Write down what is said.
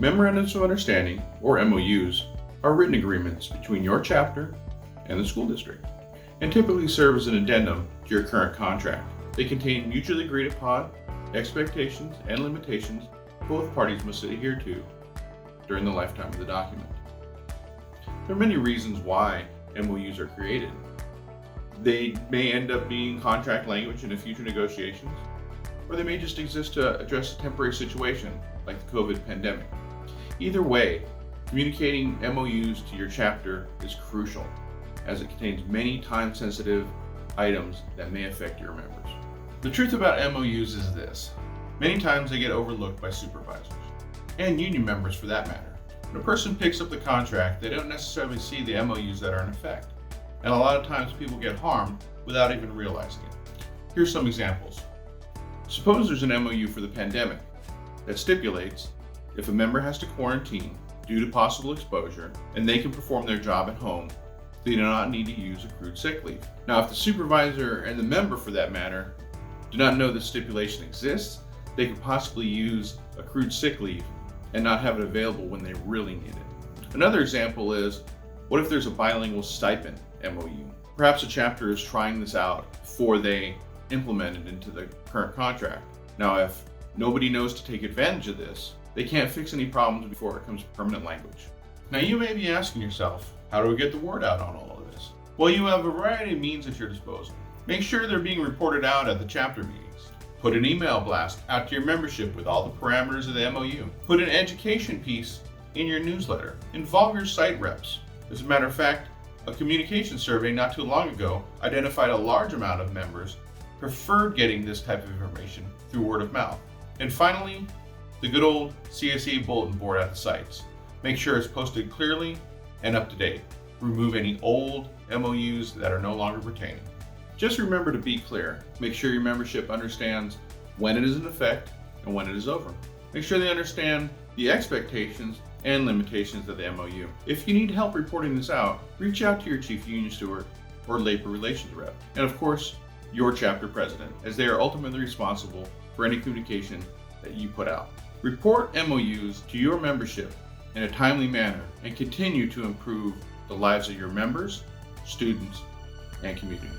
Memorandums of Understanding, or MOUs, are written agreements between your chapter and the school district, and typically serve as an addendum to your current contract. They contain mutually agreed upon expectations and limitations both parties must adhere to during the lifetime of the document. There are many reasons why MOUs are created. They may end up being contract language in future negotiations, or they may just exist to address a temporary situation like the COVID pandemic. Either way, communicating MOUs to your chapter is crucial, as it contains many time-sensitive items that may affect your members. The truth about MOUs is this: many times they get overlooked by supervisors, and union members for that matter. When a person picks up the contract, they don't necessarily see the MOUs that are in effect, and a lot of times people get harmed without even realizing it. Here's some examples. Suppose there's an MOU for the pandemic that stipulates if a member has to quarantine due to possible exposure and they can perform their job at home, they do not need to use accrued sick leave. Now, if the supervisor and the member, for that matter, do not know this stipulation exists, they could possibly use accrued sick leave and not have it available when they really need it. Another example is, what if there's a bilingual stipend MOU? Perhaps a chapter is trying this out before they implement it into the current contract. Now, if nobody knows to take advantage of this, they can't fix any problems before it becomes permanent language. Now, you may be asking yourself, how do we get the word out on all of this? Well, you have a variety of means at your disposal. Make sure they're being reported out at the chapter meetings. Put an email blast out to your membership with all the parameters of the MOU. Put an education piece in your newsletter. Involve your site reps. As a matter of fact, a communication survey not too long ago identified a large amount of members preferred getting this type of information through word of mouth. And finally, the good old CSEA bulletin board at the sites. Make sure it's posted clearly and up to date. Remove any old MOUs that are no longer pertaining. Just remember to be clear. Make sure your membership understands when it is in effect and when it is over. Make sure they understand the expectations and limitations of the MOU. If you need help reporting this out, reach out to your chief union steward or labor relations rep, and of course, your chapter president, as they are ultimately responsible for any communication that you put out. Report MOUs to your membership in a timely manner and continue to improve the lives of your members, students, and communities.